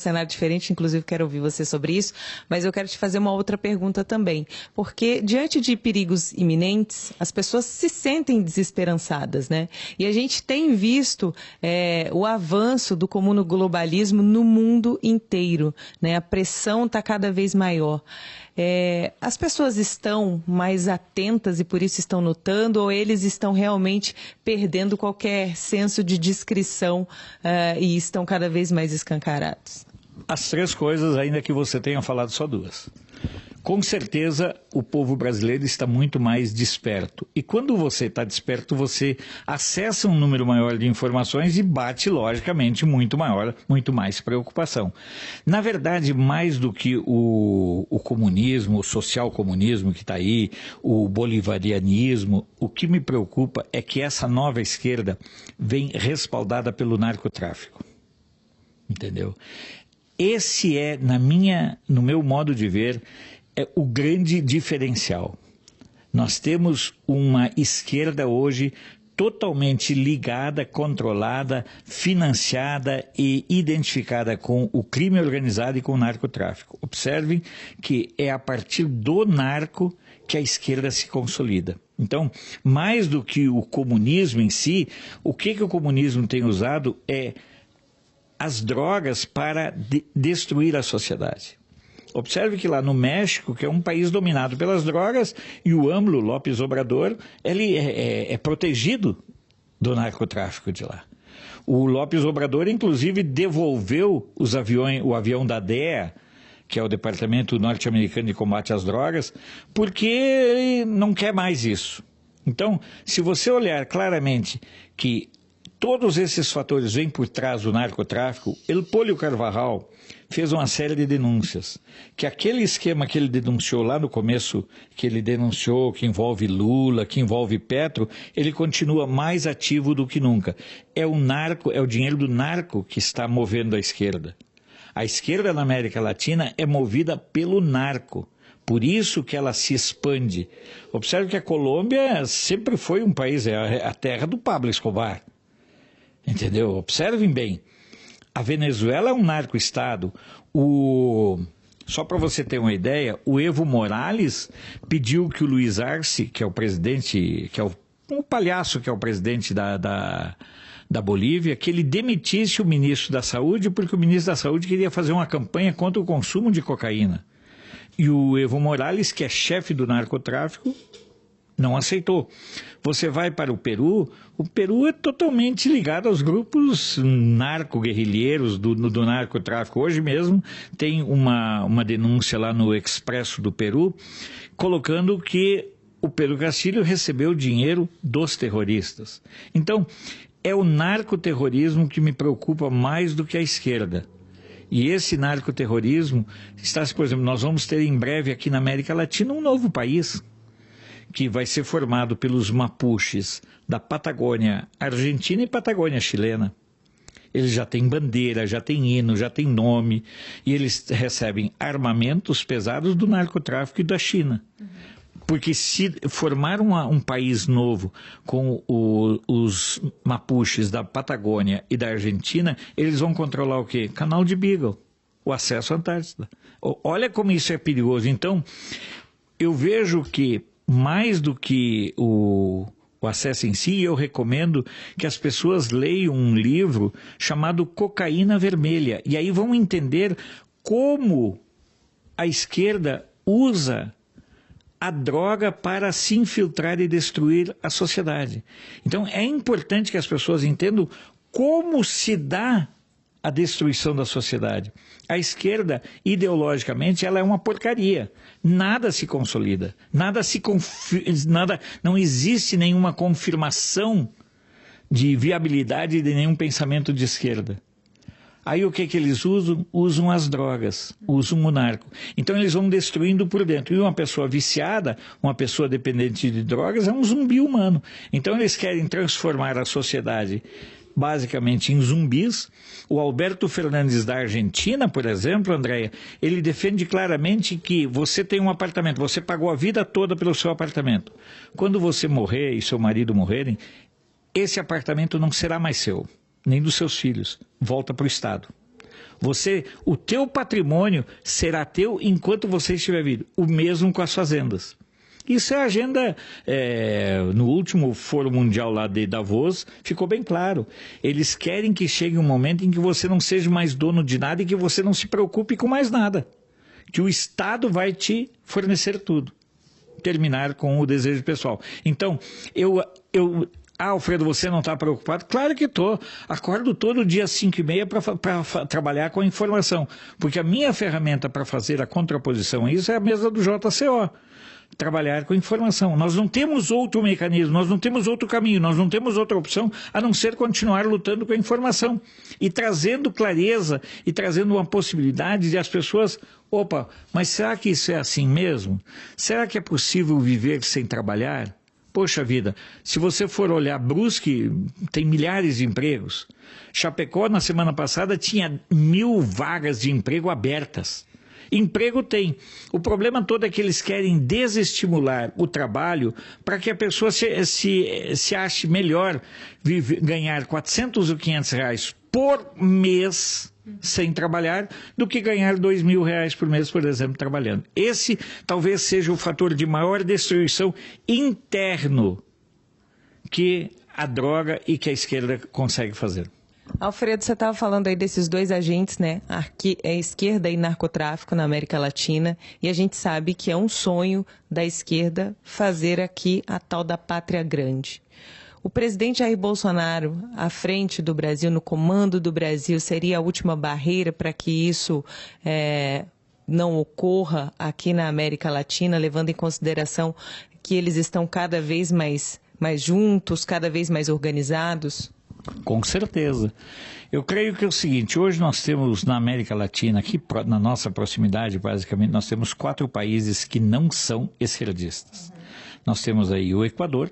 cenário diferente, inclusive quero ouvir você sobre isso, mas eu quero te fazer uma outra pergunta também, porque diante de perigos iminentes, as pessoas se sentem desesperançadas, né? E a gente tem visto o avanço do comunoglobalismo no mundo inteiro, né? A pressão está cada vez maior. As pessoas estão mais atentas e por isso estão notando, ou eles estão realmente perdendo qualquer senso de discrição e estão cada vez mais escancarados? As três coisas, ainda que você tenha falado só duas. Com certeza, o povo brasileiro está muito mais desperto. E quando você está desperto, você acessa um número maior de informações e bate, logicamente, muito mais preocupação. Na verdade, mais do que o comunismo, o social-comunismo que está aí, o bolivarianismo, o que me preocupa é que essa nova esquerda vem respaldada pelo narcotráfico. Entendeu? Esse é, no meu modo de ver, o grande diferencial. Nós temos uma esquerda hoje totalmente ligada, controlada, financiada e identificada com o crime organizado e com o narcotráfico. Observem que é a partir do narco que a esquerda se consolida. Então, mais do que o comunismo em si, o que o comunismo tem usado é as drogas para destruir a sociedade. Observe que lá no México, que é um país dominado pelas drogas, e o AMLO, López Obrador, ele é protegido do narcotráfico de lá. O López Obrador, inclusive, devolveu o avião da DEA, que é o Departamento Norte-Americano de Combate às Drogas, porque ele não quer mais isso. Então, se você olhar claramente que todos esses fatores vêm por trás do narcotráfico, El Pollo Carvajal fez uma série de denúncias, que aquele esquema que ele denunciou lá no começo, que ele denunciou, que envolve Lula, que envolve Petro, ele continua mais ativo do que nunca. É o dinheiro do narco que está movendo a esquerda. A esquerda na América Latina é movida pelo narco. Por isso que ela se expande. Observe que a Colômbia sempre foi um país, é a terra do Pablo Escobar. Entendeu? Observem bem. A Venezuela é um narco-estado. Só para você ter uma ideia, o Evo Morales pediu que o Luiz Arce, que é o presidente, que é um palhaço que é o presidente da Bolívia, que ele demitisse o ministro da Saúde, porque o ministro da Saúde queria fazer uma campanha contra o consumo de cocaína. E o Evo Morales, que é chefe do narcotráfico, não aceitou. Você vai para o Peru é totalmente ligado aos grupos narco-guerrilheiros do narcotráfico. Hoje mesmo tem uma denúncia lá no Expresso do Peru, colocando que o Pedro Castilho recebeu dinheiro dos terroristas. Então, é o narcoterrorismo que me preocupa mais do que a esquerda. E esse narcoterrorismo por exemplo, nós vamos ter em breve aqui na América Latina um novo país, que vai ser formado pelos mapuches da Patagônia Argentina e Patagônia Chilena. Eles já têm bandeira, já têm hino, já têm nome, e eles recebem armamentos pesados do narcotráfico e da China. Porque se formar um país novo com os mapuches da Patagônia e da Argentina, eles vão controlar o quê? Canal de Beagle, o acesso à Antártida. Olha como isso é perigoso. Então, eu vejo que mais do que o acesso em si, eu recomendo que as pessoas leiam um livro chamado Cocaína Vermelha. E aí vão entender como a esquerda usa a droga para se infiltrar e destruir a sociedade. Então é importante que as pessoas entendam como se dá a destruição da sociedade. A esquerda, ideologicamente, ela é uma porcaria. Nada se consolida, não existe nenhuma confirmação de viabilidade de nenhum pensamento de esquerda. Aí o que eles usam? Usam as drogas, usam o narco. Então eles vão destruindo por dentro. E uma pessoa viciada, uma pessoa dependente de drogas, é um zumbi humano. Então eles querem transformar a sociedade basicamente em zumbis. O Alberto Fernandes da Argentina, por exemplo, Andréia, ele defende claramente que você tem um apartamento, você pagou a vida toda pelo seu apartamento. Quando você morrer e seu marido morrerem, esse apartamento não será mais seu, nem dos seus filhos, volta para o Estado. O teu patrimônio será teu enquanto você estiver vivo. O mesmo com as fazendas. Isso é a agenda, no último Fórum Mundial lá de Davos, ficou bem claro. Eles querem que chegue um momento em que você não seja mais dono de nada e que você não se preocupe com mais nada. Que o Estado vai te fornecer tudo. Terminar com o desejo pessoal. Então, Alfredo, você não está preocupado? Claro que estou. Acordo todo dia às 5h30 para trabalhar com a informação. Porque a minha ferramenta para fazer a contraposição a isso é a mesa do JCO. Trabalhar com informação. Nós não temos outro mecanismo, nós não temos outro caminho, nós não temos outra opção a não ser continuar lutando com a informação e trazendo clareza e trazendo uma possibilidade de as pessoas, opa, mas será que isso é assim mesmo? Será que é possível viver sem trabalhar? Poxa vida, se você for olhar Brusque, tem milhares de empregos. Chapecó, na semana passada, tinha 1000 vagas de emprego abertas. Emprego tem. O problema todo é que eles querem desestimular o trabalho para que a pessoa se ache melhor ganhar 400 ou 500 reais por mês sem trabalhar do que ganhar 2.000 reais por mês, por exemplo, trabalhando. Esse talvez seja o fator de maior destruição interno que a droga e que a esquerda consegue fazer. Alfredo, você estava falando aí desses dois agentes, né? Esquerda e narcotráfico na América Latina, e a gente sabe que é um sonho da esquerda fazer aqui a tal da pátria grande. O presidente Jair Bolsonaro, à frente do Brasil, no comando do Brasil, seria a última barreira para que isso não ocorra aqui na América Latina, levando em consideração que eles estão cada vez mais juntos, cada vez mais organizados? Com certeza. Eu creio que é o seguinte, hoje nós temos na América Latina, aqui na nossa proximidade, basicamente, nós temos 4 países que não são esquerdistas. Nós temos aí o Equador,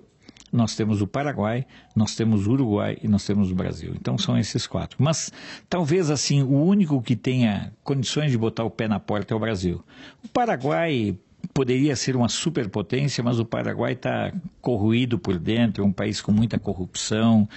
nós temos o Paraguai, nós temos o Uruguai e nós temos o Brasil. Então são esses 4. Mas talvez assim, o único que tenha condições de botar o pé na porta é o Brasil. O Paraguai poderia ser uma superpotência, mas o Paraguai está corroído por dentro, é um país com muita corrupção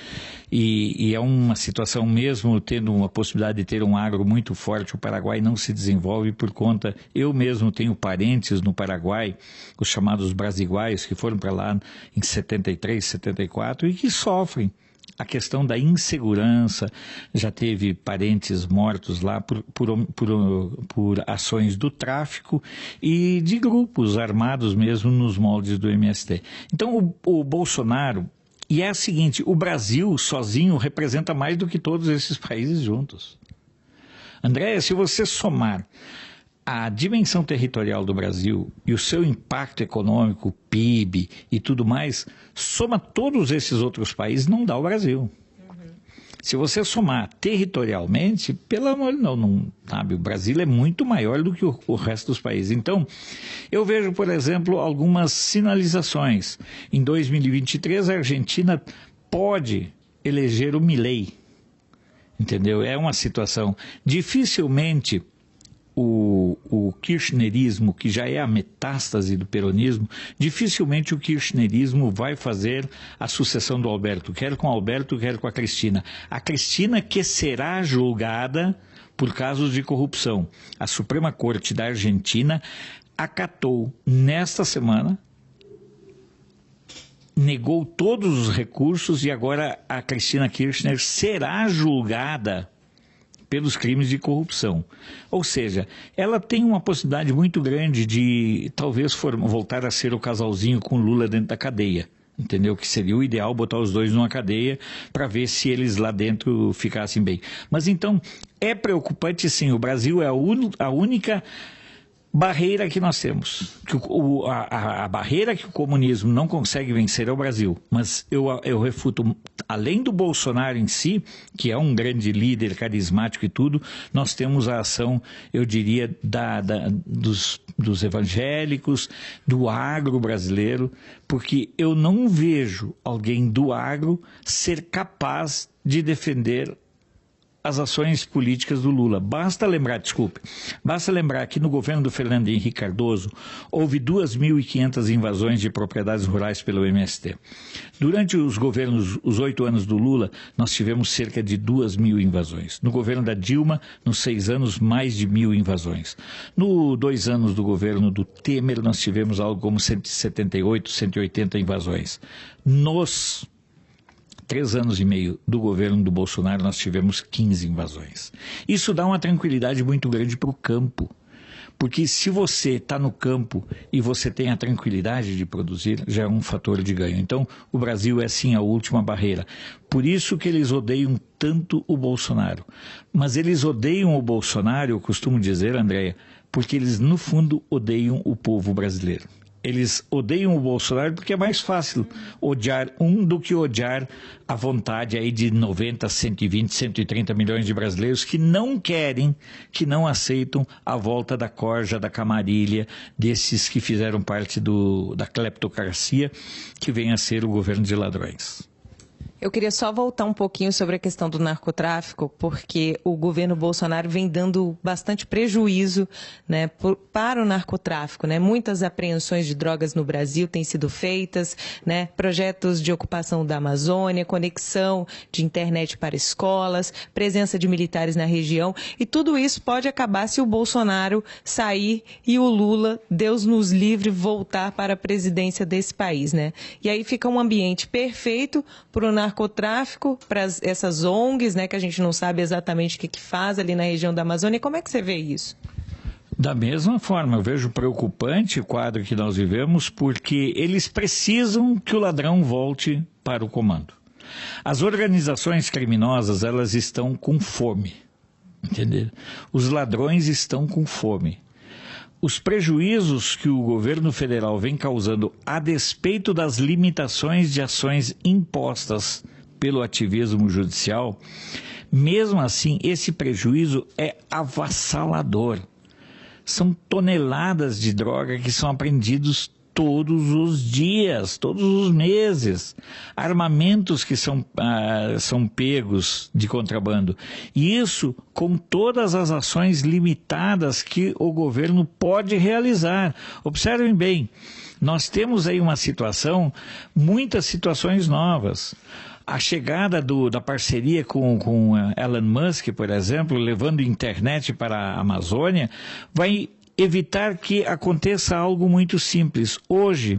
e é uma situação, mesmo tendo uma possibilidade de ter um agro muito forte, o Paraguai não se desenvolve por conta, eu mesmo tenho parentes no Paraguai, os chamados brasiguaios, que foram para lá em 73, 74 e que sofrem a questão da insegurança, já teve parentes mortos lá por ações do tráfico e de grupos armados mesmo nos moldes do MST. Então o Bolsonaro, e é o seguinte, o Brasil sozinho representa mais do que todos esses países juntos. André, se você somar a dimensão territorial do Brasil e o seu impacto econômico, PIB e tudo mais, soma todos esses outros países, não dá o Brasil. Se você somar territorialmente, pelo amor de Deus, não, sabe, o Brasil é muito maior do que o resto dos países. Então, eu vejo, por exemplo, algumas sinalizações. Em 2023, a Argentina pode eleger o Milei, entendeu? É uma situação, dificilmente o kirchnerismo, que já é a metástase do peronismo, dificilmente o kirchnerismo vai fazer a sucessão do Alberto, quer com o Alberto, quer com a Cristina. A Cristina que será julgada por casos de corrupção. A Suprema Corte da Argentina acatou nesta semana, negou todos os recursos e agora a Cristina Kirchner será julgada pelos crimes de corrupção. Ou seja, ela tem uma possibilidade muito grande de talvez voltar a ser o casalzinho com Lula dentro da cadeia. Entendeu? Que seria o ideal botar os dois numa cadeia para ver se eles lá dentro ficassem bem. Mas então, é preocupante sim, o Brasil é a única barreira que nós temos. A barreira que o comunismo não consegue vencer é o Brasil. Mas eu refuto, além do Bolsonaro em si, que é um grande líder carismático e tudo, nós temos a ação, eu diria, dos evangélicos, do agro brasileiro, porque eu não vejo alguém do agro ser capaz de defender as ações políticas do Lula. Basta lembrar que no governo do Fernando Henrique Cardoso houve 2.500 invasões de propriedades rurais pelo MST. Durante os 8 anos do Lula, nós tivemos cerca de 2.000 invasões. No governo da Dilma, nos 6 anos, mais de 1.000 invasões. No 2 anos do governo do Temer, nós tivemos algo como 178, 180 invasões. Nos 3 anos e meio do governo do Bolsonaro, nós tivemos 15 invasões. Isso dá uma tranquilidade muito grande para o campo. Porque se você está no campo e você tem a tranquilidade de produzir, já é um fator de ganho. Então, o Brasil é sim a última barreira. Por isso que eles odeiam tanto o Bolsonaro. Mas eles odeiam o Bolsonaro, eu costumo dizer, Andréia, porque eles, no fundo, odeiam o povo brasileiro. Eles odeiam o Bolsonaro porque é mais fácil odiar um do que odiar a vontade aí de 90, 120, 130 milhões de brasileiros que não querem, que não aceitam a volta da corja, da camarilha, desses que fizeram parte da cleptocracia, que vem a ser o governo de ladrões. Eu queria só voltar um pouquinho sobre a questão do narcotráfico, porque o governo Bolsonaro vem dando bastante prejuízo, né, para o narcotráfico, né? Muitas apreensões de drogas no Brasil têm sido feitas, né? Projetos de ocupação da Amazônia, conexão de internet para escolas, presença de militares na região, e tudo isso pode acabar se o Bolsonaro sair e o Lula, Deus nos livre, voltar para a presidência desse país, né? E aí fica um ambiente perfeito para o narcotráfico, para essas ONGs, né, que a gente não sabe exatamente o que faz ali na região da Amazônia. Como é que você vê isso? Da mesma forma, eu vejo preocupante o quadro que nós vivemos, porque eles precisam que o ladrão volte para o comando. As organizações criminosas, elas estão com fome, entendeu? Os ladrões estão com fome. Os prejuízos que o governo federal vem causando a despeito das limitações de ações impostas pelo ativismo judicial, mesmo assim, esse prejuízo é avassalador. São toneladas de droga que são apreendidos todos os dias, todos os meses. Armamentos que são pegos de contrabando. E isso com todas as ações limitadas que o governo pode realizar. Observem bem, nós temos aí uma situação, muitas situações novas. A chegada da parceria com Elon Musk, por exemplo, levando internet para a Amazônia, vai evitar que aconteça algo muito simples. Hoje,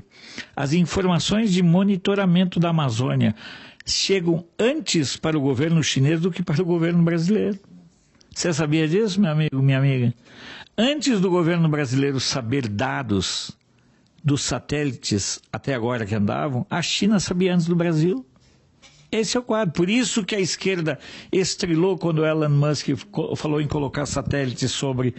as informações de monitoramento da Amazônia chegam antes para o governo chinês do que para o governo brasileiro. Você sabia disso, meu amigo, minha amiga? Antes do governo brasileiro saber dados dos satélites até agora que andavam, a China sabia antes do Brasil. Esse é o quadro. Por isso que a esquerda estrelou quando Elon Musk falou em colocar satélites sobre